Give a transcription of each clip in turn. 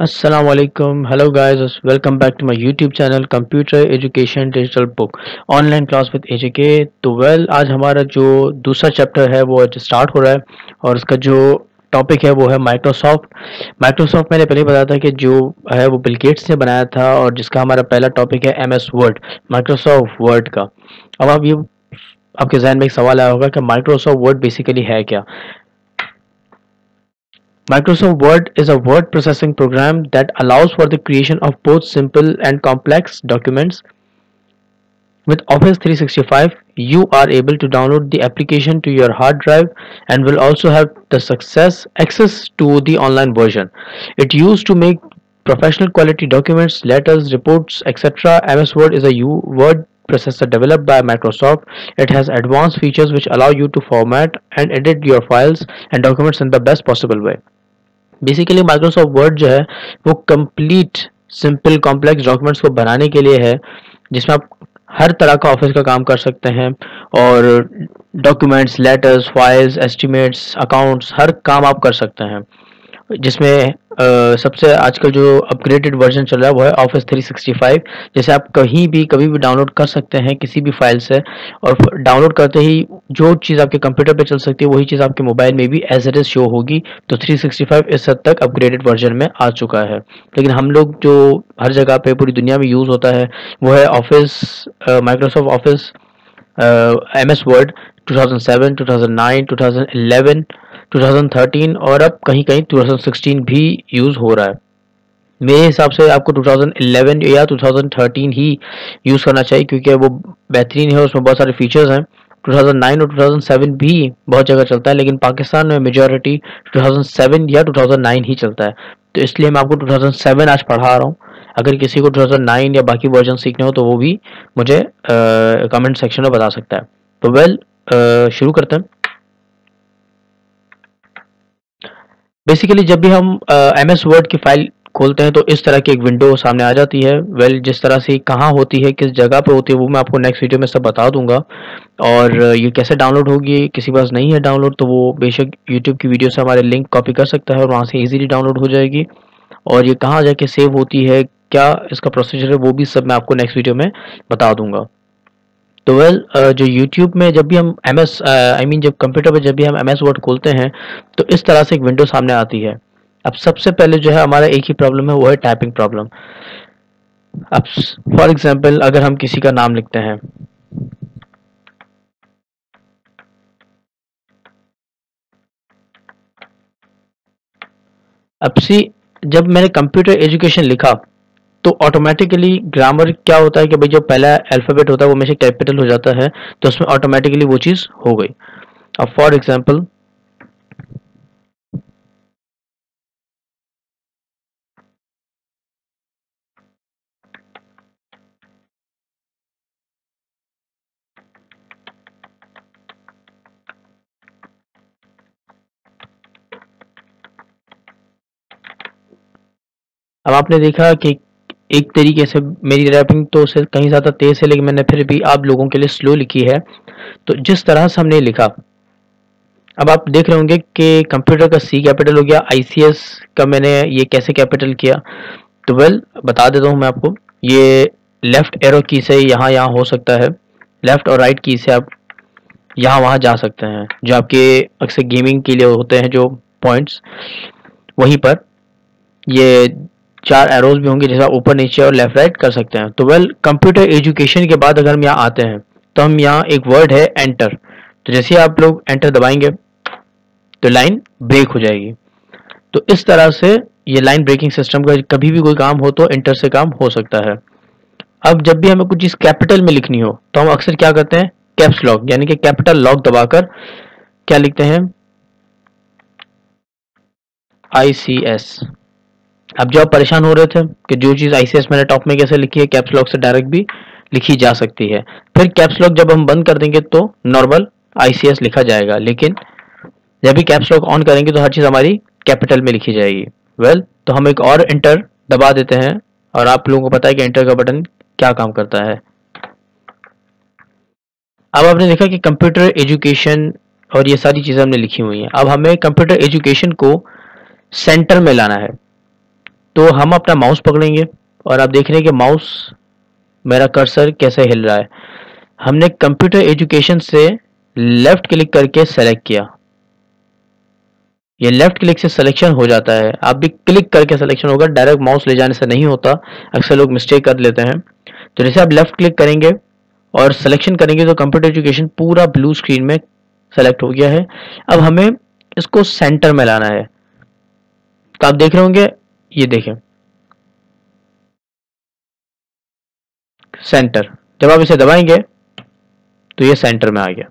Assalamualaikum. Hello guys, welcome back to my YouTube channel Computer Education Digital Book online class with AJK। तो आज हमारा जो दूसरा chapter है वो स्टार्ट हो रहा है और उसका जो टॉपिक है वो है माइक्रोसॉफ्ट मैंने पहले बताया था कि जो है वो बिल गेट्स ने बनाया था और जिसका हमारा पहला टॉपिक है MS वर्ड, माइक्रोसॉफ्ट वर्ड का। अब आप ये आपके जहन में एक सवाल आया होगा कि माइक्रोसॉफ्ट वर्ड बेसिकली है क्या। Microsoft Word is a word processing program that allows for the creation of both simple and complex documents. With Office 365, you are able to download the application to your hard drive and will also have the access to the online version. It used to make professional quality documents, letters, reports, etc. MS Word is a word processor developed by Microsoft. It has advanced features which allow you to format and edit your files and documents in the best possible way. Basically Microsoft word जो है वो complete simple complex documents को बनाने के लिए है, जिसमें आप हर तरह का ऑफिस का काम कर सकते हैं और documents, letters, files, estimates, accounts, हर काम आप कर सकते हैं। जिसमें सबसे आजकल जो अपग्रेडेड वर्जन चल रहा है वो है ऑफिस 365, जैसे आप कहीं भी कभी भी डाउनलोड कर सकते हैं किसी भी फाइल से, और डाउनलोड करते ही जो चीज़ आपके कंप्यूटर पे चल सकती है वही चीज़ आपके मोबाइल में भी एज इट इज शो होगी। तो 365 इस हद तक अपग्रेडेड वर्जन में आ चुका है। लेकिन हम लोग जो हर जगह पे पूरी दुनिया में यूज़ होता है वो है office, Microsoft office MS word 2007, 2009, 2011, 2013 और अब कहीं कहीं 2016 भी यूज़ हो रहा है। मेरे हिसाब से आपको 2011 या 2013 ही यूज़ करना चाहिए क्योंकि वो बेहतरीन है, उसमें बहुत सारे फीचर्स हैं। 2009 और 2007 भी बहुत जगह चलता है, लेकिन पाकिस्तान में मेजॉरिटी 2007 या 2009 ही चलता है। तो इसलिए मैं आपको 2007 आज पढ़ा रहा हूँ। अगर किसी को 2009 या बाकी वर्जन सीखने हो तो वो भी मुझे कमेंट सेक्शन में बता सकता है। तो शुरू करते हैं। बेसिकली जब भी हम MS वर्ड की फाइल खोलते हैं तो इस तरह की एक विंडो सामने आ जाती है। जिस तरह से कहाँ होती है, किस जगह पे होती है, वो मैं आपको नेक्स्ट वीडियो में सब बता दूंगा। और ये कैसे डाउनलोड होगी, किसी पास नहीं है डाउनलोड तो वो बेशक यूट्यूब की वीडियो से हमारे लिंक कॉपी कर सकता है और वहाँ से इजीली डाउनलोड हो जाएगी। और ये कहाँ जाके सेव होती है, क्या इसका प्रोसीजर है, वो भी सब मैं आपको नेक्स्ट वीडियो में बता दूंगा। तो जो YouTube में जब भी हम जब कंप्यूटर पे जब भी हम MS वर्ड खोलते हैं तो इस तरह से एक विंडो सामने आती है। अब सबसे पहले जो है हमारा एक ही प्रॉब्लम है, वो है टाइपिंग प्रॉब्लम। अब फॉर एग्जांपल अगर हम किसी का नाम लिखते हैं, जब मैंने कंप्यूटर एजुकेशन लिखा तो ऑटोमेटिकली ग्रामर क्या होता है कि भाई जो पहला अल्फाबेट होता है वो हमेशा कैपिटल हो जाता है, तो उसमें ऑटोमेटिकली वो चीज़ हो गई। अब फॉर एग्जांपल अब आपने देखा कि एक तरीके से मेरी रैपिंग तो उससे कहीं ज़्यादा तेज़ है, लेकिन मैंने फिर भी आप लोगों के लिए स्लो लिखी है। तो जिस तरह से हमने लिखा, अब आप देख रहे होंगे कि कंप्यूटर का C कैपिटल हो गया, ICS का मैंने ये कैसे कैपिटल किया। तो बता देता हूँ मैं आपको। ये लेफ्ट एरो की से यहाँ हो सकता है, लेफ्ट और राइट की से आप यहाँ वहाँ जा सकते हैं, जो आपके अक्सर गेमिंग के लिए होते हैं जो पॉइंट्स, वहीं पर ये 4 एरोज भी होंगे जैसा ऊपर नीचे और लेफ्ट राइट कर सकते हैं। तो कंप्यूटर एजुकेशन के बाद अगर हम यहाँ आते हैं तो हम यहाँ एक वर्ड है एंटर, तो जैसे आप लोग एंटर दबाएंगे तो लाइन ब्रेक हो जाएगी। तो इस तरह से ये लाइन ब्रेकिंग सिस्टम का कभी भी कोई काम हो तो एंटर से काम हो सकता है। अब जब भी हमें कुछ चीज कैपिटल में लिखनी हो तो हम अक्सर क्या करते हैं, कैप्स लॉक यानी कि कैपिटल लॉक दबाकर क्या लिखते हैं, ICS। अब जो आप परेशान हो रहे थे कि जो चीज ICS मैंने टॉप में कैसे लिखी है, कैप्स लॉक से डायरेक्ट भी लिखी जा सकती है। फिर कैप्स लॉक जब हम बंद कर देंगे तो नॉर्मल ICS लिखा जाएगा, लेकिन जब भी कैप्स लॉक ऑन करेंगे तो हर चीज हमारी कैपिटल में लिखी जाएगी। तो हम एक और एंटर दबा देते हैं और आप लोगों को पता है कि एंटर का बटन क्या काम करता है। अब आपने देखा कि कंप्यूटर एजुकेशन और ये सारी चीजें हमने लिखी हुई हैं। अब हमें कंप्यूटर एजुकेशन को सेंटर में लाना है। तो हम अपना माउस पकड़ेंगे और आप देख रहे हैं कि माउस मेरा कर्सर कैसे हिल रहा है। हमने कंप्यूटर एजुकेशन से लेफ्ट क्लिक करके सेलेक्ट किया, ये लेफ्ट क्लिक से सिलेक्शन हो जाता है। आप भी क्लिक करके सिलेक्शन होगा, डायरेक्ट माउस ले जाने से नहीं होता, अक्सर लोग मिस्टेक कर लेते हैं। तो जैसे आप लेफ्ट क्लिक करेंगे और सिलेक्शन करेंगे तो कंप्यूटर एजुकेशन पूरा ब्लू स्क्रीन में सेलेक्ट हो गया है। अब हमें इसको सेंटर में लाना है, तो आप देख रहे होंगे, ये देखें सेंटर, जब आप इसे दबाएंगे तो ये सेंटर में आ गया।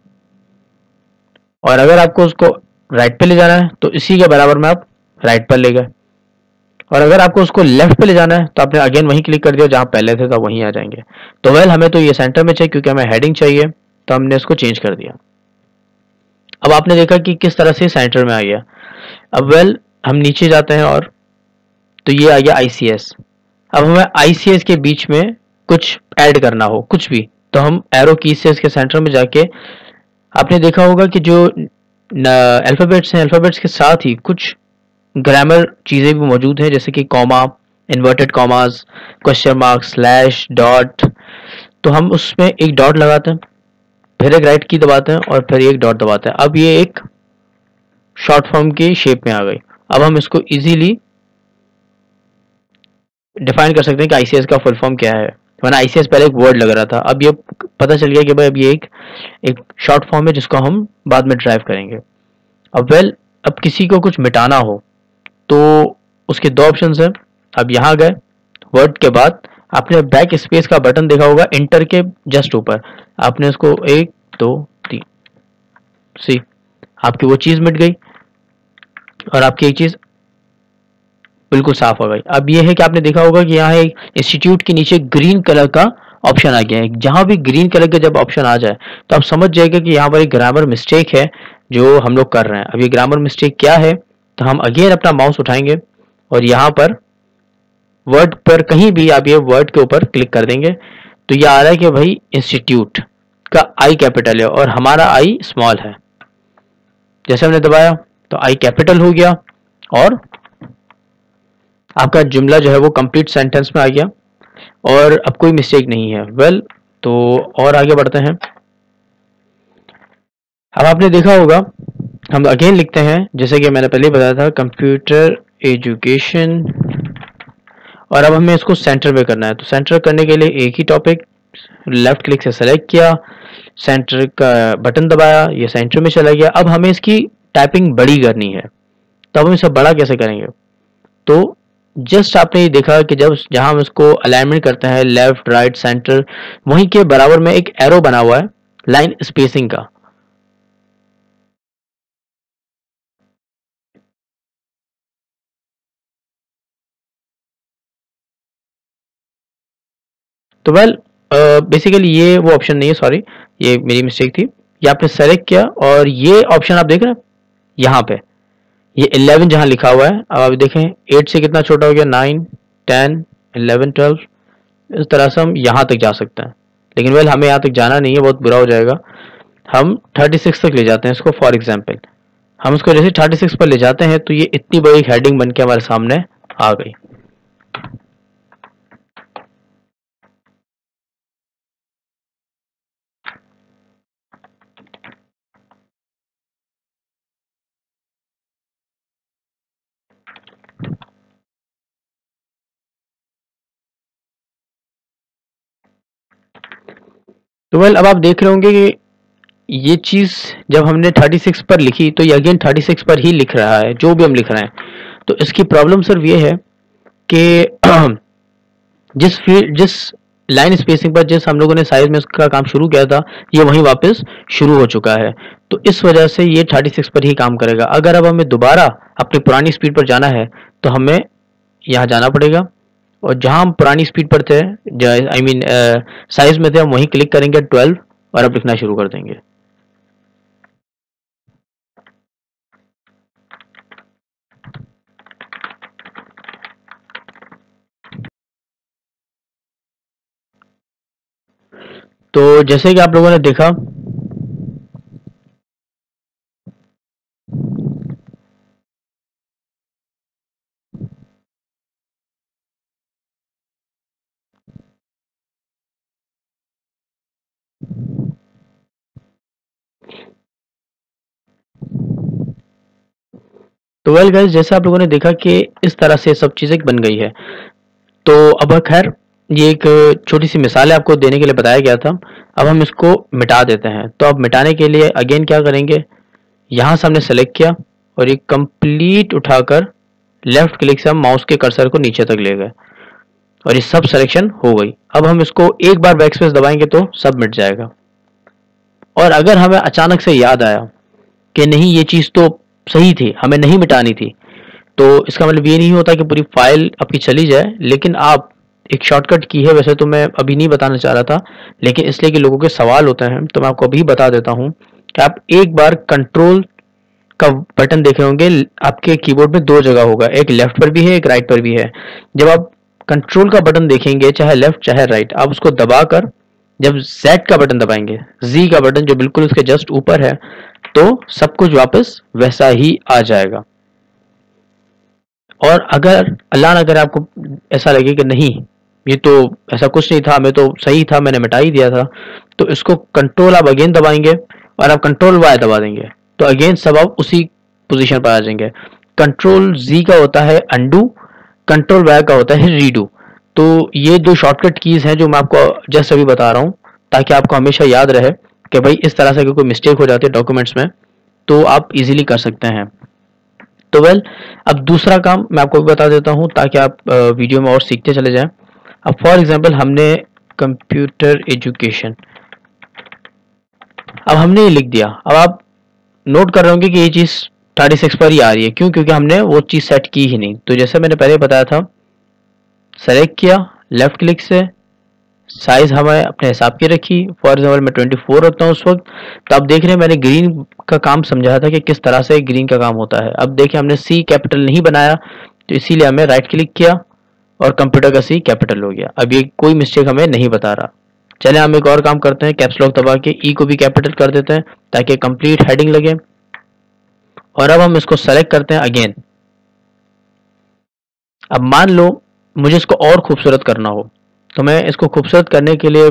और अगर आपको उसको राइट पे ले जाना है तो इसी के बराबर में आप राइट पर ले गए, और अगर आपको उसको लेफ्ट पे ले जाना है तो आपने अगेन वहीं क्लिक कर दिया जहां पहले थे, तो वहीं आ जाएंगे। तो वेल हमें तो ये सेंटर में चाहिए क्योंकि हमें हेडिंग चाहिए, तो हमने इसको चेंज कर दिया। अब आपने देखा कि किस तरह से सेंटर में आ गया। अब वेल हम नीचे जाते हैं और तो ये आ गया आईसीएस। अब हमें आईसीएस के बीच में कुछ ऐड करना हो, कुछ भी, तो हम एरो की से इसके सेंटर में जाके, आपने देखा होगा कि जो अल्फाबेट्स हैं, अल्फाबेट्स के साथ ही कुछ ग्रामर चीजें भी मौजूद हैं, जैसे कि comma, inverted commas, question mark, slash, dot. तो हम उसमें एक डॉट लगाते हैं, फिर एक राइट की दबाते हैं और फिर एक डॉट दबाते हैं। अब ये एक शॉर्ट फॉर्म की शेप में आ गई। अब हम इसको इजीली डिफाइन कर सकते हैं कि आईसीएस का फुल फॉर्म क्या है, वरना आईसीएस पहले एक वर्ड लग रहा था, अब ये पता चल गया कि भाई अब ये एक शॉर्ट फॉर्म है जिसको हम बाद में ड्राइव करेंगे। अब वेल अब किसी को कुछ मिटाना हो तो उसके दो ऑप्शन है। अब यहाँ गए, वर्ड के बाद आपने बैक स्पेस का बटन देखा होगा इंटर के जस्ट ऊपर, आपने उसको 1 2 3 सी, आपकी वो चीज मिट गई और आपकी एक चीज बिल्कुल साफ हो गई। अब ये है कि आपने देखा होगा कि यहाँ एक इंस्टीट्यूट के नीचे ग्रीन कलर का ऑप्शन आ गया है। जहां भी ग्रीन कलर का जब ऑप्शन आ जाए तो आप समझ जाएगा कि यहाँ पर एक ग्रामर मिस्टेक है जो हम लोग कर रहे हैं। अब ये ग्रामर मिस्टेक क्या है, तो हम अगेन अपना माउस उठाएंगे और यहाँ पर वर्ड पर कहीं भी आप ये वर्ड के ऊपर क्लिक कर देंगे तो ये आ रहा है कि भाई इंस्टीट्यूट का आई कैपिटल है और हमारा आई स्मॉल है। जैसे हमने दबाया तो आई कैपिटल हो गया और आपका जुमला जो है वो कंप्लीट सेंटेंस में आ गया और अब कोई मिस्टेक नहीं है। वेल तो और आगे बढ़ते हैं। अब आपने देखा होगा, हम अगेन लिखते हैं जैसे कि मैंने पहले बताया था, कंप्यूटर एजुकेशन, और अब हमें इसको सेंटर पे करना है। तो सेंटर करने के लिए एक ही टॉपिक, लेफ्ट क्लिक से सेलेक्ट किया, सेंटर का बटन दबाया, ये सेंटर में चला गया। अब हमें इसकी टाइपिंग बड़ी करनी है, तो अब हम इसे बड़ा कैसे करेंगे। तो जस्ट आपने ये देखा कि जब जहां हम इसको अलाइनमेंट करते हैं लेफ्ट राइट सेंटर, वहीं के बराबर में एक एरो बना हुआ है लाइन स्पेसिंग का। तो वेल बेसिकली ये वो ऑप्शन नहीं है, सॉरी ये मेरी मिस्टेक थी। ये आपने सेलेक्ट किया और ये ऑप्शन आप देख रहे हैं यहाँ पे, ये 11 जहां लिखा हुआ है, अब आप देखें 8 से कितना छोटा हो गया, 9 10 11 12। इस तरह से हम यहाँ तक जा सकते हैं, लेकिन वेल हमें यहाँ तक जाना नहीं है, बहुत बुरा हो जाएगा। हम 36 तक ले जाते हैं इसको। फॉर एग्जाम्पल हम इसको जैसे 36 पर ले जाते हैं तो ये इतनी बड़ी हेडिंग बन के हमारे सामने आ गई। तो वेल अब आप देख रहे होंगे कि ये चीज जब हमने 36 पर लिखी तो ये अगेन 36 पर ही लिख रहा है जो भी हम लिख रहे हैं। तो इसकी प्रॉब्लम सिर्फ ये है कि जिस लाइन स्पेसिंग पर जिस हम लोगों ने साइज में उसका काम शुरू किया था, ये वहीं वापस शुरू हो चुका है। तो इस वजह से ये 36 पर ही काम करेगा। अगर अब हमें दोबारा अपनी पुरानी स्पीड पर जाना है तो हमें यहाँ जाना पड़ेगा और जहां हम पुरानी स्पीड पर थे, आई मीन साइज में थे, हम वहीं क्लिक करेंगे 12 और अब लिखना शुरू कर देंगे। तो जैसे कि आप लोगों ने देखा, तो वेल गाइस, जैसे आप लोगों ने देखा कि इस तरह से सब चीज़ें बन गई है। तो अब खैर ये एक छोटी सी मिसाल है आपको देने के लिए बताया गया था। अब हम इसको मिटा देते हैं। तो अब मिटाने के लिए अगेन क्या करेंगे, यहाँ से हमने सेलेक्ट किया और ये कंप्लीट उठाकर लेफ्ट क्लिक से हम माउस के कर्सर को नीचे तक ले गए और ये सब सिलेक्शन हो गई। अब हम इसको एक बार बैक स्पेस दबाएंगे तो सब मिट जाएगा। और अगर हमें अचानक से याद आया कि नहीं ये चीज़ तो सही थी, हमें नहीं मिटानी थी, तो इसका मतलब ये नहीं होता कि पूरी फाइल आपकी चली जाए, लेकिन आप एक शॉर्टकट की है, वैसे तो मैं अभी नहीं बताना चाह रहा था, लेकिन इसलिए कि लोगों के सवाल होते हैं तो मैं आपको अभी बता देता हूँ कि आप एक बार कंट्रोल का बटन देखे होंगे, आपके कीबोर्ड में दो जगह होगा, एक लेफ्ट पर भी है एक राइट पर भी है। जब आप कंट्रोल का बटन देखेंगे, चाहे लेफ्ट चाहे राइट, आप उसको दबाकर जब Z का बटन दबाएंगे, Z का बटन जो बिल्कुल उसके जस्ट ऊपर है, तो सब कुछ वापस वैसा ही आ जाएगा। और अगर अल्लाह ना करे आपको ऐसा लगे कि नहीं ये तो ऐसा कुछ नहीं था, मैं तो सही था, मैंने मिटा ही दिया था, तो इसको कंट्रोल आप अगेन दबाएंगे और आप कंट्रोल वाई दबा देंगे तो अगेन सब आप उसी पोजीशन पर आ जाएंगे। कंट्रोल Z का होता है अंडू, कंट्रोल वाई का होता है रीडू। तो ये दो शॉर्टकट कीज हैं जो मैं आपको जस्ट अभी बता रहा हूँ, ताकि आपको हमेशा याद रहे कि भाई इस तरह से अगर कोई मिस्टेक हो जाती है डॉक्यूमेंट्स में तो आप इजीली कर सकते हैं। तो वेल, अब दूसरा काम मैं आपको भी बता देता हूँ ताकि आप वीडियो में और सीखते चले जाएं। अब फॉर एग्जांपल हमने कंप्यूटर एजुकेशन, अब हमने ये लिख दिया। अब आप नोट कर रहे होंगे कि ये चीज़ 36 पर ही आ रही है, क्यों? क्योंकि हमने वो चीज़ सेट की ही नहीं। तो जैसे मैंने पहले बताया था, सेलेक्ट किया लेफ्ट क्लिक से, साइज हमें अपने हिसाब की रखी, फॉर एग्जाम्पल मैं 24 रखता हूँ उस वक्त। तो आप देख रहे हैं मैंने ग्रीन का काम समझाया था कि किस तरह से ग्रीन का काम होता है। अब देखिए हमने C कैपिटल नहीं बनाया, तो इसीलिए हमें राइट क्लिक किया और कंप्यूटर का C कैपिटल हो गया। अब ये कोई मिस्टेक हमें नहीं बता रहा। चले हम एक और काम करते हैं, कैप्स लॉक दबा के E को भी कैपिटल कर देते हैं ताकि कंप्लीट हेडिंग लगे। और अब हम इसको सेलेक्ट करते हैं अगेन। अब मान लो मुझे इसको और खूबसूरत करना हो, तो मैं इसको खूबसूरत करने के लिए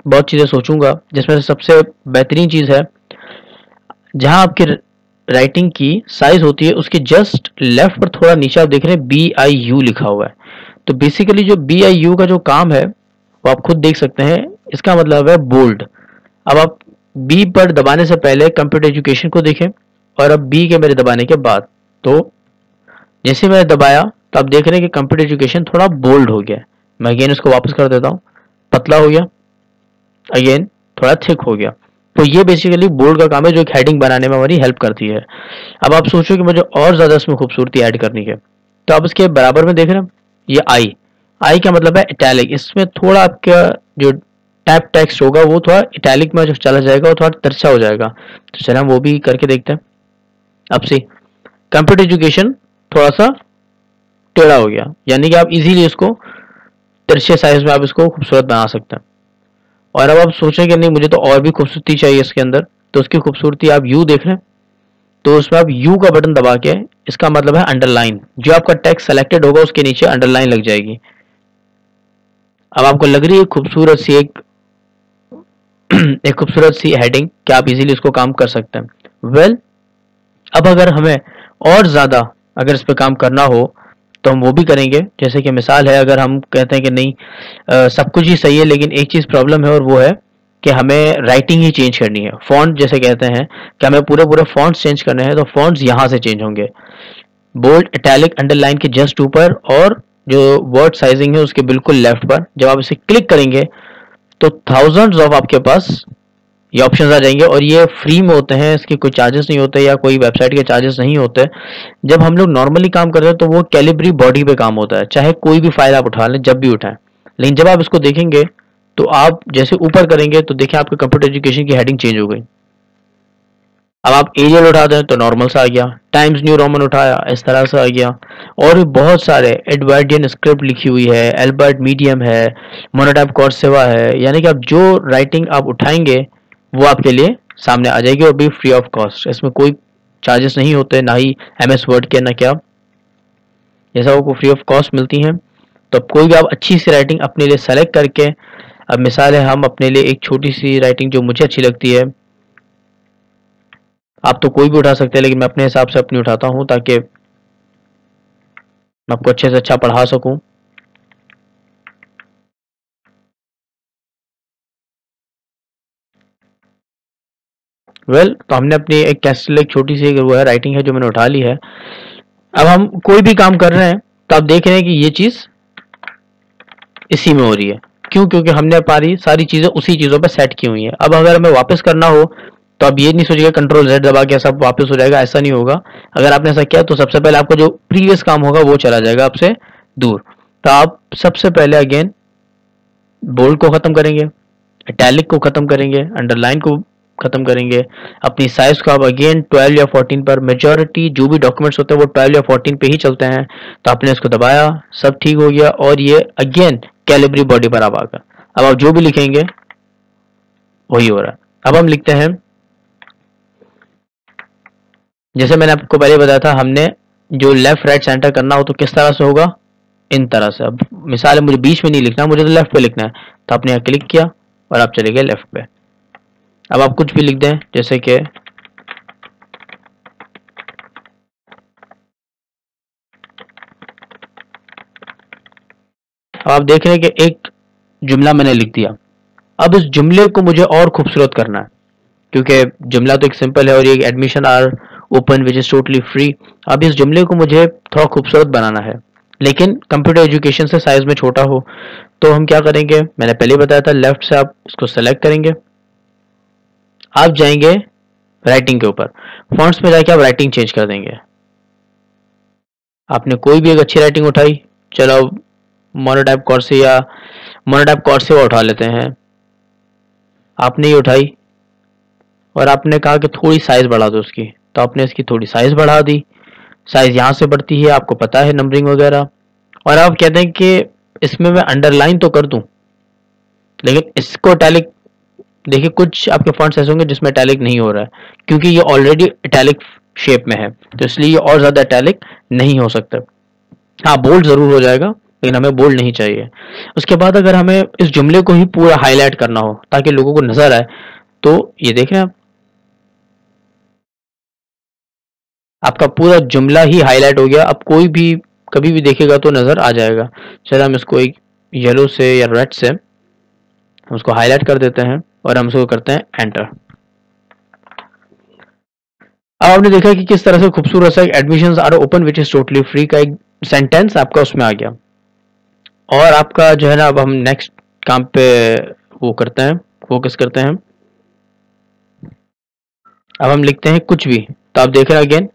बहुत चीज़ें सोचूंगा, जिसमें से सबसे बेहतरीन चीज़ है, जहां आपकी राइटिंग की साइज होती है उसके जस्ट लेफ्ट पर थोड़ा नीचे आप देख रहे हैं BIU लिखा हुआ है। तो बेसिकली जो BIU का जो काम है वो आप खुद देख सकते हैं, इसका मतलब है बोल्ड। अब आप B पर दबाने से पहले कंप्यूटर एजुकेशन को देखें और अब B के मेरे दबाने के बाद, तो जैसे मैंने दबाया तो आप देख रहे हैं कि कंप्यूटर एजुकेशन थोड़ा बोल्ड हो गया। मैं अगेन इसको वापस कर देता हूँ, पतला हो गया, अगेन थोड़ा थिक हो गया। तो ये बेसिकली बोल्ड का काम है जो एक हेडिंग बनाने में हमारी हेल्प करती है। अब आप सोचो कि मुझे और ज़्यादा इसमें खूबसूरती ऐड करनी है, तो आप इसके बराबर में देख रहे हैं ये आई का मतलब है इटैलिक। इसमें थोड़ा आपका जो टैप टेक्स्ट होगा वो थोड़ा इटैलिक में जो चला जाएगा, वो थोड़ा तिरछा हो जाएगा। तो चलिए हम वो भी करके देखते हैं। अब से कंप्यूटर एजुकेशन थोड़ा सा टेढ़ा हो गया, यानी कि आप इजीली इसको तिरछे साइज में आप इसको खूबसूरत बना सकते हैं। और अब आप सोचें कि नहीं मुझे तो और भी खूबसूरती चाहिए इसके अंदर, तो उसकी खूबसूरती आप यू देख रहे हैं, तो उसमें आप यू का बटन दबा के, इसका मतलब है अंडरलाइन, जो आपका टेक्स्ट सेलेक्टेड होगा उसके नीचे अंडरलाइन लग जाएगी। अब आपको लग रही है खूबसूरत सी एक खूबसूरत सी हेडिंग कि आप इजीली इसको काम कर सकते हैं। वेल, अब अगर हमें और ज़्यादा अगर इस पर काम करना हो तो हम वो भी करेंगे। जैसे कि मिसाल है, अगर हम कहते हैं कि नहीं सब कुछ ही सही है लेकिन एक चीज़ प्रॉब्लम है, और वो है कि हमें राइटिंग ही चेंज करनी है, फॉन्ट जैसे कहते हैं कि हमें पूरे फॉन्ट्स चेंज करने हैं, तो फॉन्ट्स यहाँ से चेंज होंगे, बोल्ड इटैलिक अंडरलाइन के जस्ट ऊपर, और जो वर्ड साइजिंग है उसके बिल्कुल लेफ्ट पर। जब आप इसे क्लिक करेंगे तो थाउजेंड्स ऑफ आपके पास ये ऑप्शंस आ जाएंगे, और ये फ्री में होते हैं, इसके कोई चार्जेस नहीं होते या कोई वेबसाइट के चार्जेस नहीं होते। जब हम लोग नॉर्मली काम करते हैं तो वो कैलिब्री बॉडी पे काम होता है, चाहे कोई भी फाइल आप उठा लें जब भी उठाएं। लेकिन जब आप इसको देखेंगे तो आप जैसे ऊपर करेंगे तो देखिए आपके कंप्यूटर एजुकेशन की हेडिंग चेंज हो गई। अब आप एरियल उठा दें तो नॉर्मल सा आ गया, टाइम्स न्यू रोमन उठाया इस तरह से आ गया, और भी बहुत सारे एडवर्डियन स्क्रिप्ट लिखी हुई है, एल्बर्ट मीडियम है, मोनोटाइप कॉर्सेवा है, यानी कि आप जो राइटिंग आप उठाएंगे वो आपके लिए सामने आ जाएगी, और भी फ्री ऑफ कॉस्ट। इसमें कोई चार्जेस नहीं होते, ना ही MS वर्ड के, ना क्या, जैसा आपको फ्री ऑफ कॉस्ट मिलती हैं। तो अब कोई भी आप अच्छी सी राइटिंग अपने लिए सेलेक्ट करके, अब मिसाल है हम अपने लिए एक छोटी सी राइटिंग जो मुझे अच्छी लगती है, आप तो कोई भी उठा सकते हैं लेकिन मैं अपने हिसाब से अपनी उठाता हूँ ताकि मैं आपको अच्छे से अच्छा पढ़ा सकूं। तो हमने अपनी एक कैस्टल, एक छोटी सी वो है राइटिंग है जो मैंने उठा ली है। अब हम कोई भी काम कर रहे हैं तो आप देख रहे हैं कि ये चीज इसी में हो रही है। क्यों? क्योंकि हमने हमारी सारी चीजें उसी चीजों पे सेट की हुई है। अब अगर हमें वापस करना हो तो अब ये नहीं सोचिएगा कंट्रोल Z दबा के सब वापस हो जाएगा, ऐसा नहीं होगा। अगर आपने ऐसा किया तो सबसे पहले आपका जो प्रीवियस काम होगा वो चला जाएगा आपसे दूर। तो आप सबसे पहले अगेन बोल्ड को खत्म करेंगे, इटैलिक को खत्म करेंगे, अंडरलाइन को खत्म करेंगे। अपनी साइज को आप अगेन 12 या 14 पर, मेजॉरिटी जो भी डॉक्यूमेंट्स होते हैं वो 12 या 14 पे ही चलते हैं। तो आपने इसको दबाया, सब ठीक हो गया और ये अगेन कैलिब्री बॉडी पर आप आ गए। अब आप जो भी लिखेंगे वही हो रहा है। अब हम लिखते हैं, जैसे मैंने आपको पहले बताया था, हमने जो लेफ्ट राइट सेंटर करना हो तो किस तरह से होगा, इन तरह से। अब मिसाल है मुझे बीच में नहीं लिखना, मुझे तो लेफ्ट पे लिखना है, तो आपने यहाँ क्लिक किया और आप चले गए लेफ्ट पे। अब आप कुछ भी लिख दें, जैसे कि अब आप देख रहे हैं कि एक जुमला मैंने लिख दिया। अब इस जुमले को मुझे और खूबसूरत करना है, क्योंकि जुमला तो एक सिंपल है और ये admission are open which is totally free. अब इस जुमले को मुझे थोड़ा खूबसूरत बनाना है, लेकिन कंप्यूटर एजुकेशन से साइज में छोटा हो। तो हम क्या करेंगे, मैंने पहले बताया था, लेफ्ट से आप इसको सेलेक्ट करेंगे, आप जाएंगे राइटिंग के ऊपर, फॉन्ट्स में जाके आप राइटिंग चेंज कर देंगे। आपने कोई भी एक अच्छी राइटिंग उठाई, चलो मोनोटाइप कॉर्से या मोनोटाइप कॉर्सेवा उठा लेते हैं। आपने ये उठाई और आपने कहा कि थोड़ी साइज बढ़ा दो उसकी, तो आपने इसकी थोड़ी साइज बढ़ा दी। साइज यहाँ से बढ़ती है, आपको पता है नंबरिंग वगैरह। और आप कहते हैं कि इसमें मैं अंडरलाइन तो कर दूं, लेकिन इसको इटैलिक, देखिए कुछ आपके फॉन्ट्स ऐसे होंगे जिसमें इटैलिक नहीं हो रहा है, क्योंकि ये ऑलरेडी इटैलिक शेप में है, तो इसलिए ये और ज्यादा इटैलिक नहीं हो सकता। हाँ, बोल्ड जरूर हो जाएगा, लेकिन हमें बोल्ड नहीं चाहिए। उसके बाद अगर हमें इस जुमले को ही पूरा हाईलाइट करना हो ताकि लोगों को नजर आए, तो ये देख रहे हैं आप, आपका पूरा जुमला ही हाईलाइट हो गया। अब कोई भी कभी भी देखेगा तो नजर आ जाएगा। चलो हम इसको एक येलो से या रेड से हम उसको हाईलाइट कर देते हैं और हम इसको करते हैं एंटर। अब आपने देखा कि किस तरह से खूबसूरत सा admissions are open which is totally free का एक सेंटेंस आपका उसमें आ गया। और आपका जो है ना, अब हम नेक्स्ट काम पे वो करते हैं, फोकस करते हैं। अब हम लिखते हैं कुछ भी, तो आप देख रहे हैं अगेन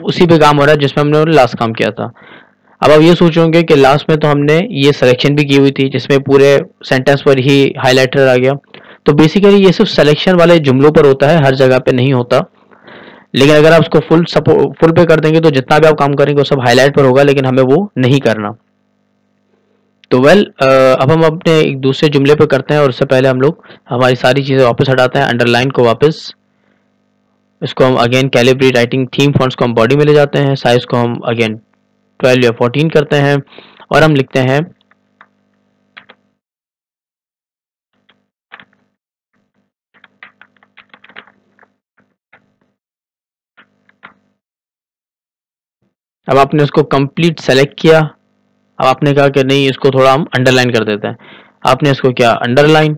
उसी पे काम हो रहा है जिसमें हमने लास्ट काम किया था। अब आप ये सोचोगे कि लास्ट में तो हमने ये सिलेक्शन भी की हुई थी जिसमें पूरे सेंटेंस पर ही हाईलाइटर आ गया। तो बेसिकली ये सिर्फ सिलेक्शन वाले जुमलों पर होता है, हर जगह पे नहीं होता। लेकिन अगर आप उसको फुल पे कर देंगे तो जितना भी आप काम करेंगे वो सब हाईलाइट पर होगा, लेकिन हमें वो नहीं करना। तो अब हम अपने एक दूसरे जुमले पे करते हैं, और उससे पहले हम लोग हमारी सारी चीज़ें वापस हटाते हैं। अंडरलाइन को वापस, इसको हम again calibrate writing theme fonts को हम बॉडी में ले जाते हैं, साइज को हम अगेन 12 या 14 करते हैं और हम लिखते हैं अब आपने उसको कंप्लीट सेलेक्ट किया। अब आपने कहा कि नहीं, इसको थोड़ा हम अंडरलाइन कर देते हैं। आपने इसको किया अंडरलाइन,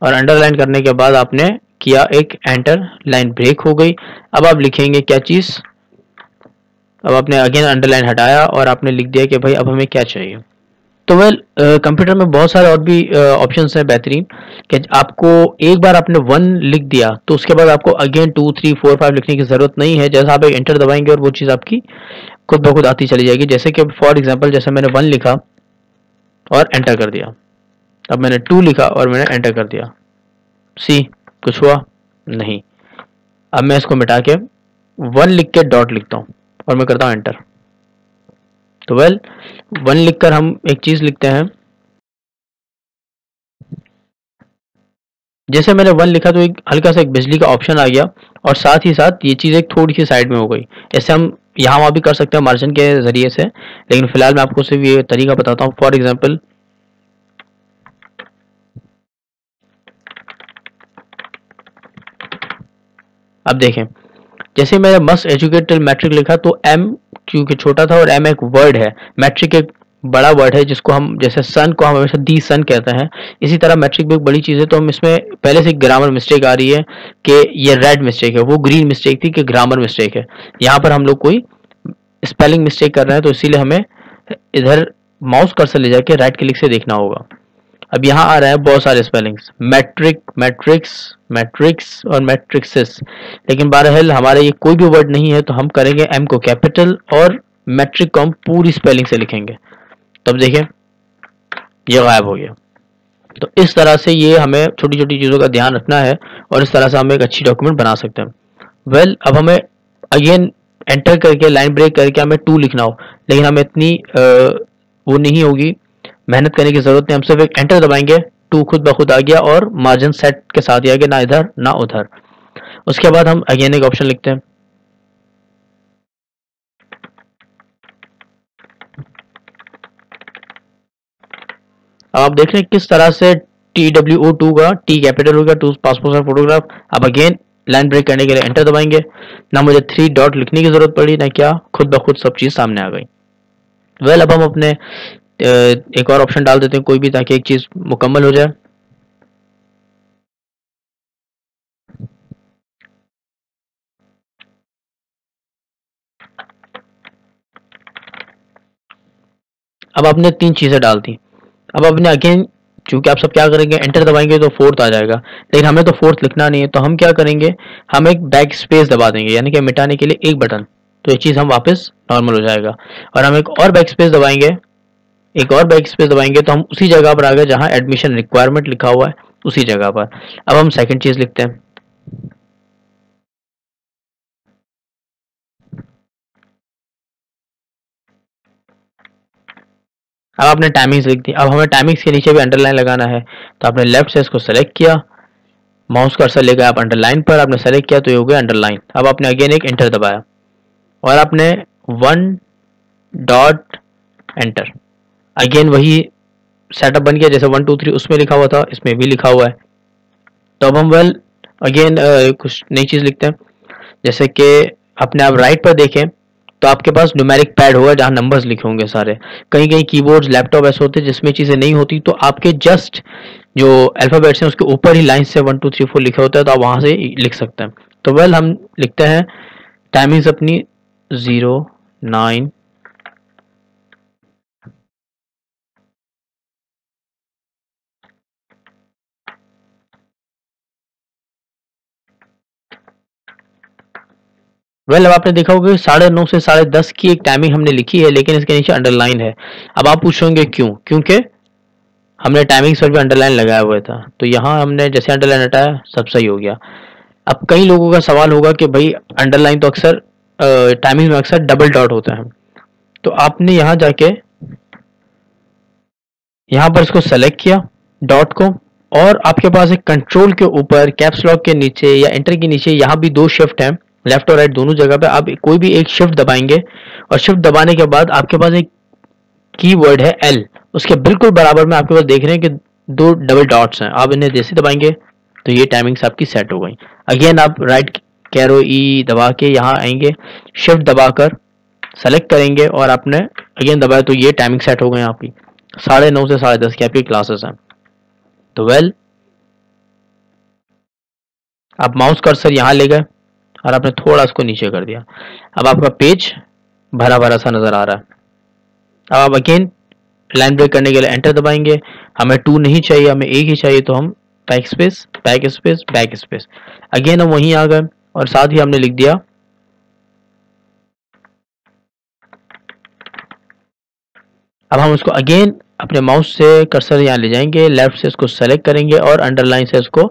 और अंडरलाइन करने के बाद आपने किया एक एंटर, लाइन ब्रेक हो गई। अब आप लिखेंगे क्या चीज़, अब आपने अगेन अंडरलाइन हटाया और आपने लिख दिया कि भाई अब हमें क्या चाहिए। तो कंप्यूटर में बहुत सारे और भी ऑप्शंस हैं बेहतरीन, कि आपको एक बार आपने 1 लिख दिया तो उसके बाद आपको अगेन 2 3 4 5 लिखने की ज़रूरत नहीं है। जैसा आप एक एंटर दबाएंगे और वो चीज़ आपकी खुद ब खुद आती चली जाएगी। जैसे कि फॉर एग्जांपल, जैसे मैंने 1 लिखा और एंटर कर दिया, अब मैंने 2 लिखा और मैंने एंटर कर दिया, सी कुछ हुआ नहीं। अब मैं इसको मिटा के 1 लिख के डॉट लिखता हूँ और मैं करता हूँ एंटर। तो 1 लिखकर हम एक चीज़ लिखते हैं, जैसे मैंने 1 लिखा तो एक हल्का सा एक बिजली का ऑप्शन आ गया, और साथ ही साथ ये चीज़ एक थोड़ी सी साइड में हो गई। ऐसे हम यहाँ वहाँ भी कर सकते हैं मार्जिन के ज़रिए से, लेकिन फिलहाल मैं आपको सिर्फ ये तरीका बताता हूँ। फॉर एग्जांपल, अब देखें जैसे मैंने मस्ट एजुकेट टिल मैट्रिक लिखा तो एम क्योंकि छोटा था और एम एक वर्ड है, मैट्रिक एक बड़ा वर्ड है जिसको हम जैसे सन को हम हमेशा दी सन कहते हैं, इसी तरह मैट्रिक भी एक बड़ी चीज है। तो हम इसमें पहले से ग्रामर मिस्टेक आ रही है कि ये रेड मिस्टेक है, वो ग्रीन मिस्टेक थी कि ग्रामर मिस्टेक है। यहाँ पर हम लोग कोई स्पेलिंग मिस्टेक कर रहे हैं तो इसीलिए हमें इधर माउस कर्सर ले जाके राइट क्लिक से देखना होगा। अब यहाँ आ रहा है बहुत सारे स्पेलिंग्स, मैट्रिक, मैट्रिक्स, मैट्रिक्स और मैट्रिक्सिस, लेकिन बहरहाल हमारा ये कोई भी वर्ड नहीं है तो हम करेंगे एम को कैपिटल और मैट्रिक को हम पूरी स्पेलिंग से लिखेंगे। तब देखें ये गायब हो गया। तो इस तरह से ये हमें छोटी छोटी चीज़ों का ध्यान रखना है और इस तरह से हम एक अच्छी डॉक्यूमेंट बना सकते हैं। वेल अब हमें अगेन एंटर करके लाइन ब्रेक करके हमें 2 लिखना हो, लेकिन हमें इतनी वो नहीं होगी, मेहनत करने की जरूरत नहीं, हम सिर्फ एक एंटर दबाएंगे, 2 खुद ब खुद आ गया और मार्जिन सेट के साथ ही आ गया, ना इधर ना उधर। उसके बाद हम अगेन एक ऑप्शन लिखते हैं, अब आप देख रहे हैं किस तरह से TWO2 का टी कैपिटल हो गया, 2 पासपोर्ट साइज फोटोग्राफ। अब अगेन लाइन ब्रेक करने के लिए एंटर दबाएंगे, ना मुझे 3 डॉट लिखने की जरूरत पड़ी ना क्या, खुद ब खुद सब चीज सामने आ गई। वेल अब हम अपने एक और ऑप्शन डाल देते हैं कोई भी, ताकि एक चीज मुकम्मल हो जाए। अब आपने 3 चीजें डाल दी। अब आपने अगेन चूंकि आप सब क्या करेंगे, एंटर दबाएंगे तो 4th आ जाएगा, लेकिन हमें तो 4th लिखना नहीं है, तो हम क्या करेंगे, हम एक बैक स्पेस दबा देंगे, यानी कि मिटाने के लिए एक बटन, तो ये चीज हम वापस नॉर्मल हो जाएगा। और हम एक और बैक स्पेस दबाएंगे, एक और बैक स्पेस दबाएंगे तो हम उसी जगह पर आ गए जहां एडमिशन रिक्वायरमेंट लिखा हुआ है, उसी जगह पर। अब हम सेकंड चीज लिखते हैं, अब आपने टाइमिंग्स लिख दी। अब हमें टाइमिंग्स के नीचे भी अंडरलाइन लगाना है, तो आपने लेफ्ट से इसको सेलेक्ट किया, माउस कर्सर लेकर आप अंडरलाइन पर आपने सेलेक्ट किया तो ये हो गया अंडरलाइन। अब आपने अगेन एक एंटर दबाया और आपने 1 डॉट एंटर, अगेन वही सेटअप बन गया जैसे 1 2 3 उसमें लिखा हुआ था, इसमें भी लिखा हुआ है। तो अब हम वेल अगेन कुछ नई चीज लिखते हैं, जैसे कि अपने आप राइट पर देखें तो आपके पास न्यूमेरिक पैड होगा जहां नंबर्स लिखे होंगे सारे। कहीं कहीं कीबोर्ड्स लैपटॉप ऐसे होते हैं जिसमें चीजें नहीं होती, तो आपके जस्ट जो अल्फाबेट्स हैं उसके ऊपर ही लाइन से 1 2 3 4 लिखे होता है, तो आप वहां से लिख सकते हैं। तो वेल हम लिखते हैं टाइमिंग्स अपनी 0 9 वेल अब आपने देखा होगा कि 9:30 से 10:30 की एक टाइमिंग हमने लिखी है, लेकिन इसके नीचे अंडरलाइन है। अब आप पूछोगे क्यों, क्योंकि हमने टाइमिंग्स पर भी अंडरलाइन लगाया हुआ था, तो यहाँ हमने जैसे अंडरलाइन हटाया सब सही हो गया। अब कई लोगों का सवाल होगा कि भाई अंडरलाइन तो अक्सर टाइमिंग में अक्सर डबल डॉट होता है, तो आपने यहाँ जाके यहाँ पर इसको सेलेक्ट किया डॉट को, और आपके पास एक कंट्रोल के ऊपर कैप्स लॉक के नीचे या एंटर के नीचे यहाँ भी 2 शिफ्ट हैं, लेफ्ट और राइट दोनों जगह पे आप कोई भी एक शिफ्ट दबाएंगे, और शिफ्ट दबाने के बाद आपके पास एक कीवर्ड है एल, उसके बिल्कुल बराबर में आपके पास देख रहे हैं कि 2 डबल डॉट्स हैं। आप इन्हें जैसे दबाएंगे तो ये टाइमिंग्स आपकी सेट हो गई। अगेन आप राइट कैरो ई दबा के यहाँ आएंगे, शिफ्ट दबाकर सेलेक्ट करेंगे और आपने अगेन दबाया तो ये टाइमिंग सेट हो गई आपकी 9:30 से 10:30 की आपकी क्लासेस हैं। तो वेल आप माउस कर्सर यहाँ ले गए और आपने थोड़ा इसको नीचे कर दिया, अब आपका पेज भरा भरा सा नजर आ रहा है। अब आप अगेन लाइन ब्रेक करने के लिए एंटर दबाएंगे, हमें 2 नहीं चाहिए, हमें एक ही चाहिए, तो हम back space back space back space, again हम वहीं आ गए और साथ ही हमने लिख दिया अब हम उसको अगेन अपने माउस से कर्सर यहाँ ले जाएंगे, लेफ्ट से इसको सेलेक्ट करेंगे और अंडरलाइन से इसको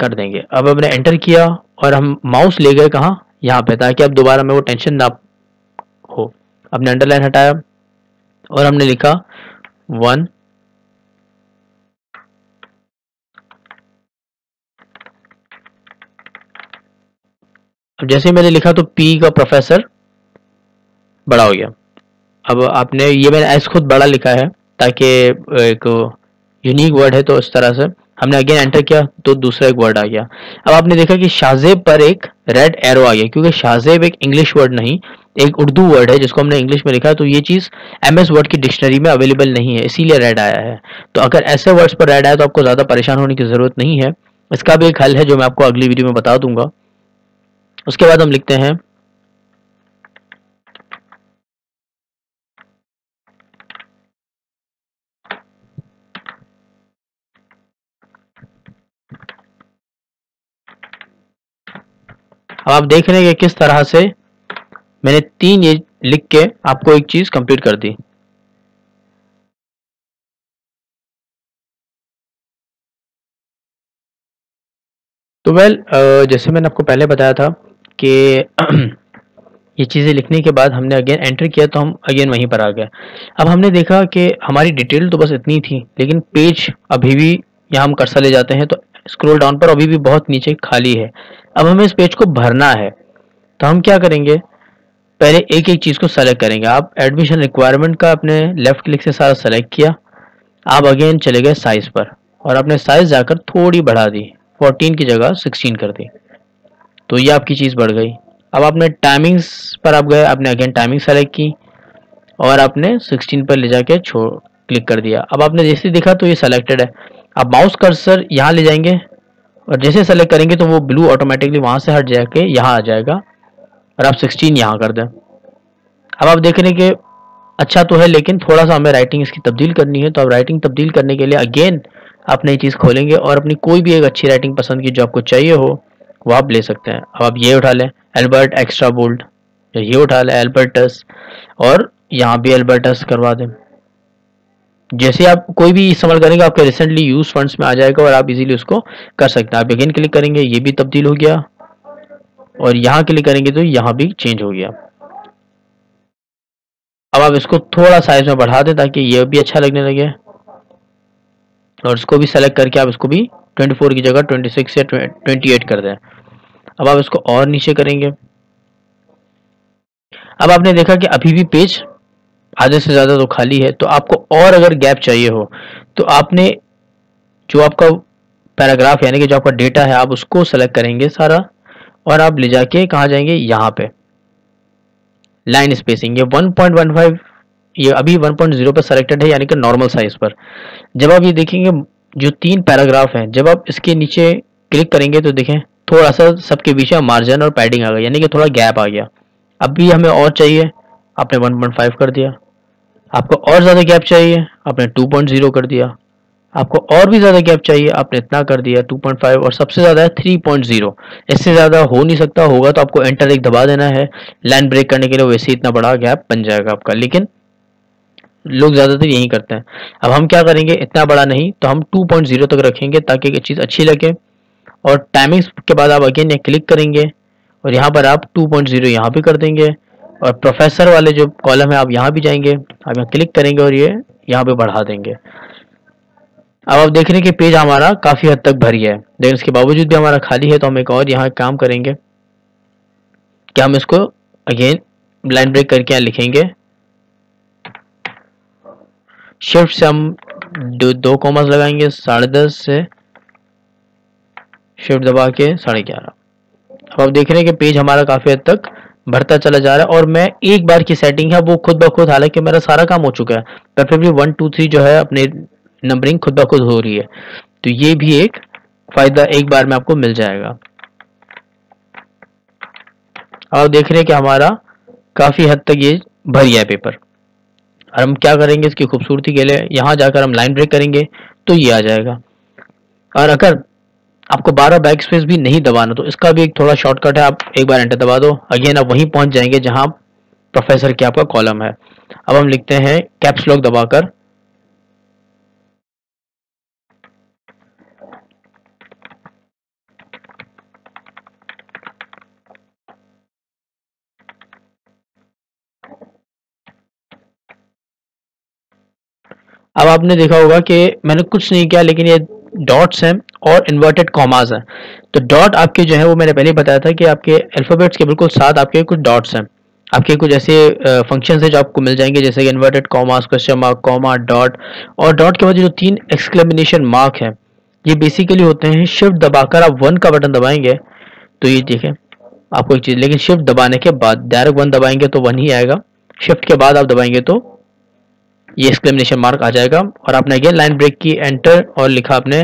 कर देंगे। अब हमने एंटर किया और हम माउस ले गए कहाँ, यहाँ पे, ताकि अब दोबारा में वो टेंशन ना हो। अपने अंडरलाइन हटाया और हमने लिखा 1 अब जैसे मैंने लिखा तो पी का प्रोफेसर बड़ा हो गया। अब आपने ये मैंने एस खुद बड़ा लिखा है ताकि एक यूनिक वर्ड है, तो इस तरह से हमने अगेन एंटर किया तो दूसरा एक वर्ड आ गया। अब आपने देखा कि शाहजेब पर एक रेड एरो आ गया, क्योंकि शाहजेब एक इंग्लिश वर्ड नहीं, एक उर्दू वर्ड है जिसको हमने इंग्लिश में लिखा, तो ये चीज एमएस वर्ड की डिक्शनरी में अवेलेबल नहीं है, इसीलिए रेड आया है। तो अगर ऐसे वर्ड्स पर रेड आया तो आपको ज्यादा परेशान होने की जरूरत नहीं है, इसका भी एक हल है जो मैं आपको अगली वीडियो में बता दूंगा। उसके बाद हम लिखते हैं अब आप देख रहे हैं कि किस तरह से मैंने 3 ये लिख के आपको एक चीज कंप्लीट कर दी। तो जैसे मैंने आपको पहले बताया था कि ये चीज़ें लिखने के बाद हमने अगेन एंटर किया तो हम अगेन वहीं पर आ गए। अब हमने देखा कि हमारी डिटेल तो बस इतनी थी, लेकिन पेज अभी भी, यहाँ हम कर्सर ले जाते हैं तो स्क्रॉल डाउन पर अभी भी बहुत नीचे खाली है। अब हमें इस पेज को भरना है, तो हम क्या करेंगे, पहले एक एक चीज़ को सेलेक्ट करेंगे। आप एडमिशन रिक्वायरमेंट का अपने लेफ्ट क्लिक से सारा सेलेक्ट किया, आप अगेन चले गए साइज पर और आपने साइज जाकर थोड़ी बढ़ा दी, 14 की जगह 16 कर दी, तो ये आपकी चीज़ बढ़ गई। अब आपने टाइमिंग्स पर आप गए, आपने अगेन टाइमिंग सेलेक्ट की और आपने 16 पर ले जाके क्लिक कर दिया। अब आपने जैसे देखा तो ये सेलेक्टेड है। आप माउस कर्सर यहाँ ले जाएंगे और जैसे सेलेक्ट करेंगे तो वो ब्लू ऑटोमेटिकली वहाँ से हट जाके यहाँ आ जाएगा और आप 16 यहाँ कर दें। अब आप देख रहे हैं कि अच्छा तो है, लेकिन थोड़ा सा हमें राइटिंग इसकी तब्दील करनी है, तो आप राइटिंग तब्दील करने के लिए अगेन आप नई चीज़ खोलेंगे और अपनी कोई भी एक अच्छी राइटिंग पसंद की जो आपको चाहिए हो वो आप ले सकते हैं। अब आप ये उठा लें एल्बर्ट एक्स्ट्रा बोल्ड, या ये उठा लें एल्बर्टस और यहाँ भी एल्बर्टस करवा दें। जैसे आप कोई भी इस्तेमाल करेंगे आपके रिसेंटली यूज फंड्स में आ जाएगा और आप इजीली उसको कर सकते हैं। आप अगेन क्लिक करेंगे, ये भी तब्दील हो गया और यहाँ क्लिक करेंगे तो यहाँ भी चेंज हो गया। अब आप इसको थोड़ा साइज में बढ़ा दें ताकि ये भी अच्छा लगने लगे और इसको भी सेलेक्ट करके आप इसको भी 24 की जगह 26 या 28 कर दें। अब आप इसको और नीचे करेंगे। अब आपने देखा कि अभी भी पेज आधे से ज़्यादा तो खाली है, तो आपको और अगर गैप चाहिए हो तो आपने जो आपका पैराग्राफ यानी कि जो आपका डेटा है आप उसको सेलेक्ट करेंगे सारा और आप ले जाके कहाँ जाएंगे, यहाँ पे लाइन स्पेसिंग, ये 1.15, ये अभी 1.0 पर सेलेक्टेड है यानी कि नॉर्मल साइज पर। जब आप ये देखेंगे जो 3 पैराग्राफ हैं, जब आप इसके नीचे क्लिक करेंगे तो देखें थोड़ा सा सबके बीच में मार्जिन और पैडिंग आ गई, यानी कि थोड़ा गैप आ गया। अब भी हमें और चाहिए, आपने 1.5 कर दिया। आपको और ज़्यादा गैप चाहिए, आपने 2.0 कर दिया। आपको और भी ज़्यादा गैप चाहिए, आपने इतना कर दिया 2.5 और सबसे ज़्यादा है 3.0। इससे ज़्यादा हो नहीं सकता, होगा तो आपको एंटर एक दबा देना है लाइन ब्रेक करने के लिए, वैसे ही इतना बड़ा गैप बन जाएगा आपका, लेकिन लोग ज़्यादातर यही करते हैं। अब हम क्या करेंगे, इतना बड़ा नहीं तो हम 2.0 तक रखेंगे ताकि एक चीज़ अच्छी लगे। और टाइमिंग्स के बाद आप अगेन क्लिक करेंगे और यहाँ पर आप 2.0 यहाँ भी कर देंगे और प्रोफेसर वाले जो कॉलम है आप यहाँ भी जाएंगे, आप यहाँ क्लिक करेंगे और ये यहाँ पे बढ़ा देंगे। अब आप देख रहे हैं कि पेज हमारा काफ़ी हद तक भरी है, लेकिन इसके बावजूद भी हमारा खाली है, तो हम एक और यहाँ काम करेंगे कि हम इसको अगेन लाइन ब्रेक करके यहाँ लिखेंगे। शिफ्ट से हम दो कॉमर्स लगाएंगे 10:30 से, शिफ्ट दबा के 11:30। अब आप देख रहे हैं कि पेज हमारा काफ़ी हद तक भरता चला जा रहा है और मैं एक बार की सेटिंग है वो खुद ब खुद, हालांकि मेरा सारा काम हो चुका है, प्रेफरेबली 1 2 3 जो है अपने नंबरिंग खुद ब खुद हो रही है, तो ये भी एक फायदा एक बार में आपको मिल जाएगा। आप देख रहे हैं कि हमारा काफ़ी हद तक ये भर गया है पेपर। और हम क्या करेंगे इसकी खूबसूरती के लिए, यहाँ जाकर हम लाइन ब्रेक करेंगे तो ये आ जाएगा। और अगर आपको 12 बैक स्पेस भी नहीं दबाना तो इसका भी एक थोड़ा शॉर्टकट है, आप एक बार एंटर दबा दो, अगेन आप वहीं पहुंच जाएंगे जहां प्रोफेसर के आपका कॉलम है। अब हम लिखते हैं कैप्स लॉक दबाकर, अब आपने देखा होगा कि मैंने कुछ नहीं किया, लेकिन ये डॉट्स हैं और इन्वर्टेड कॉमास हैं। तो डॉट आपके जो है वो मैंने पहले ही बताया था कि आपके अल्फाबेट्स के बिल्कुल साथ आपके कुछ डॉट्स हैं, आपके कुछ ऐसे फंक्शंस हैं जो आपको मिल जाएंगे, जैसे कि inverted commas, question mark, comma, dot, और डॉट के बाद जो 3 एक्सक्लेमेशन मार्क है ये बेसिकली होते हैं, शिफ्ट दबाकर आप 1 का बटन दबाएंगे तो ये देखें आपको एक चीज, लेकिन शिफ्ट दबाने के बाद डायरेक्ट 1 दबाएंगे तो 1 ही आएगा, शिफ्ट के बाद आप दबाएंगे तो ये एक्सक्लेमेशन मार्क आ जाएगा। और आपने अगेन लाइन ब्रेक की, एंटर और लिखा आपने।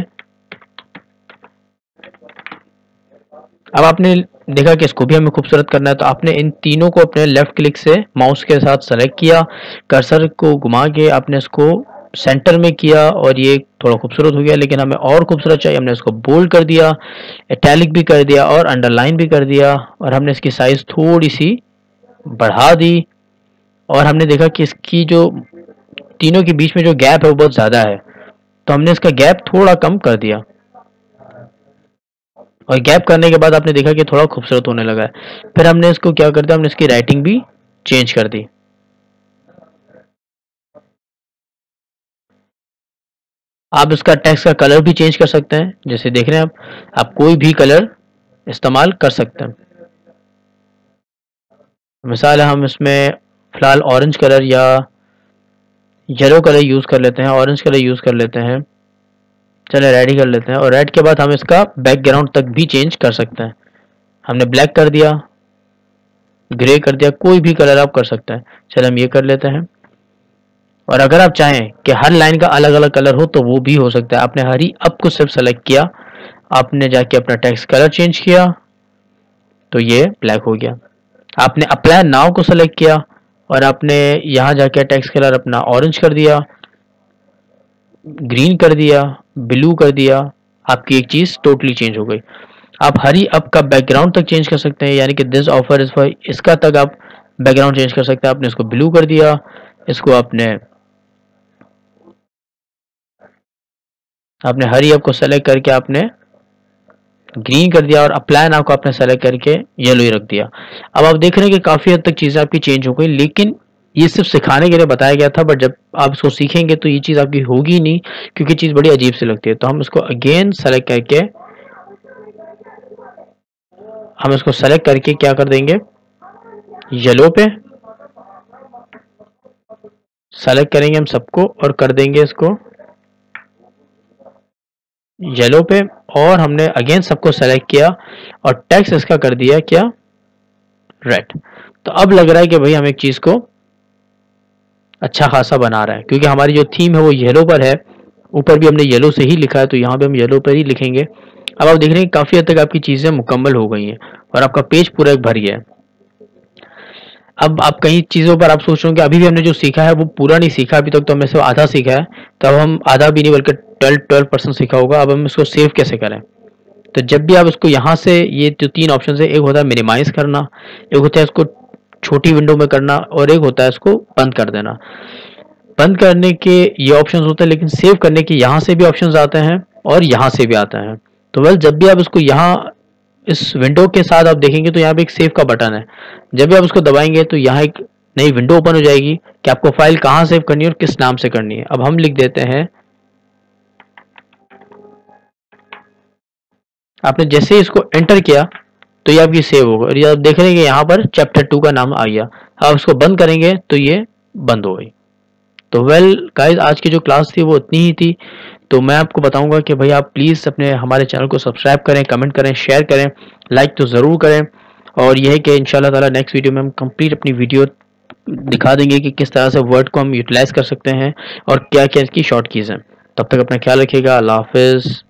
अब आपने देखा कि इसको भी हमें खूबसूरत करना है, तो आपने इन तीनों को अपने लेफ्ट क्लिक से माउस के साथ सेलेक्ट किया, कर्सर को घुमा के आपने इसको सेंटर में किया और ये थोड़ा खूबसूरत हो गया। लेकिन हमें और खूबसूरत चाहिए, हमने इसको बोल्ड कर दिया, इटैलिक भी कर दिया और अंडरलाइन भी कर दिया, और हमने इसकी साइज थोड़ी सी बढ़ा दी। और हमने देखा कि इसकी जो तीनों के बीच में जो गैप है वो बहुत ज़्यादा है, तो हमने इसका गैप थोड़ा कम कर दिया। और गैप करने के बाद आपने देखा कि थोड़ा खूबसूरत होने लगा है। फिर हमने इसको क्या कर दिया, हमने इसकी राइटिंग भी चेंज कर दी। आप इसका टेक्स्ट का कलर भी चेंज कर सकते हैं, जैसे देख रहे हैं आप कोई भी कलर इस्तेमाल कर सकते हैं। मिसाल है, हम इसमें फिलहाल ऑरेंज कलर या येलो कलर यूज़ कर लेते हैं, ऑरेंज कलर यूज़ कर लेते हैं। चले रेड ही कर लेते हैं, और रेड के बाद हम इसका बैकग्राउंड तक भी चेंज कर सकते हैं। हमने ब्लैक कर दिया, ग्रे कर दिया, कोई भी कलर आप कर सकते हैं। चलो हम ये कर लेते हैं। और अगर आप चाहें कि हर लाइन का अलग अलग कलर हो तो वो भी हो सकता है। आपने हरी अप को सिर्फ सेलेक्ट किया, आपने जाके अपना टेक्स्ट कलर चेंज किया तो ये ब्लैक हो गया। आपने अप्लाई नाउ को सेलेक्ट किया और आपने यहाँ जाके टेक्स्ट कलर अपना ऑरेंज कर दिया, ग्रीन कर दिया, ब्लू कर दिया, आपकी एक चीज़ टोटली चेंज हो गई। आप हरी अप का बैकग्राउंड तक चेंज कर सकते हैं, यानी कि दिस ऑफर इज फॉर, इसका तक आप बैकग्राउंड चेंज कर सकते हैं। आपने इसको ब्लू कर दिया, इसको आपने हरी अप को सेलेक्ट करके आपने ग्रीन कर दिया, और अप्लाई नाउ को आपने सेलेक्ट करके येलो ही रख दिया। अब आप देख रहे हैं कि काफ़ी हद तक चीज़ें आपकी चेंज हो गई, लेकिन ये सिर्फ सिखाने के लिए बताया गया था, बट जब आप इसको सीखेंगे तो ये चीज़ आपकी होगी नहीं, क्योंकि चीज़ बड़ी अजीब से लगती है। तो हम इसको अगेन सेलेक्ट करके, हम इसको सेलेक्ट करके क्या कर देंगे, येलो पे सेलेक्ट करेंगे हम सबको और कर देंगे इसको येलो पे, और हमने अगेन सबको सेलेक्ट किया और टेक्स्ट इसका कर दिया क्या, रेड। तो अब लग रहा है कि भाई हम एक चीज़ को अच्छा खासा बना रहे हैं, क्योंकि हमारी जो थीम है वो येलो पर है, ऊपर भी हमने येलो से ही लिखा है, तो यहाँ पे हम येलो पर ही लिखेंगे। अब आप देख रहे हैं काफ़ी हद तक आपकी चीज़ें मुकम्मल हो गई हैं और आपका पेज पूरा एक भर गया है। अब आप कई चीज़ों पर आप सोच रहे हो कि अभी भी हमने जो सीखा है वो पूरा नहीं सीखा, अभी तक तो हमने सिर्फ आधा सीखा है। तो अब हम आधा भी नहीं बल्कि 12% सीखा होगा। अब हम इसको सेव कैसे करें, तो जब भी आप इसको यहाँ से, ये जो 3 ऑप्शन है, एक होता है मिनिमाइज करना, एक होता है इसको छोटी विंडो में करना, और एक होता है इसको बंद कर देना। बंद करने के ये ऑप्शन होते हैं, लेकिन सेव करने के यहाँ से भी ऑप्शन आते हैं और यहाँ से भी आते हैं। तो वेल, जब भी आप इसको यहाँ इस विंडो के साथ आप देखेंगे तो यहाँ पे एक सेव का बटन है, जब भी आप उसको दबाएंगे तो यहाँ एक नई विंडो ओपन हो जाएगी कि आपको फाइल कहाँ सेव करनी है और किस नाम से करनी है। अब हम लिख देते हैं, आपने जैसे ही इसको एंटर किया तो ये आपकी सेव होगा, और ये आप देख रहे हैं कि यहाँ पर चैप्टर 2 का नाम आ गया। आप इसको बंद करेंगे तो ये बंद हो गई। तो वेल गाइज, आज की जो क्लास थी वो इतनी ही थी। तो मैं आपको बताऊंगा कि भाई आप प्लीज़ अपने हमारे चैनल को सब्सक्राइब करें, कमेंट करें, शेयर करें, लाइक तो ज़रूर करें। और यह है कि इंशाल्लाह ताला नेक्स्ट वीडियो में हम कंप्लीट अपनी वीडियो दिखा देंगे कि किस तरह से वर्ड को हम यूटिलाइज कर सकते हैं और क्या क्या इसकी शॉर्ट कीज़ हैं। तब तक अपना ख्याल रखिएगा। अल्लाह हाफिज़।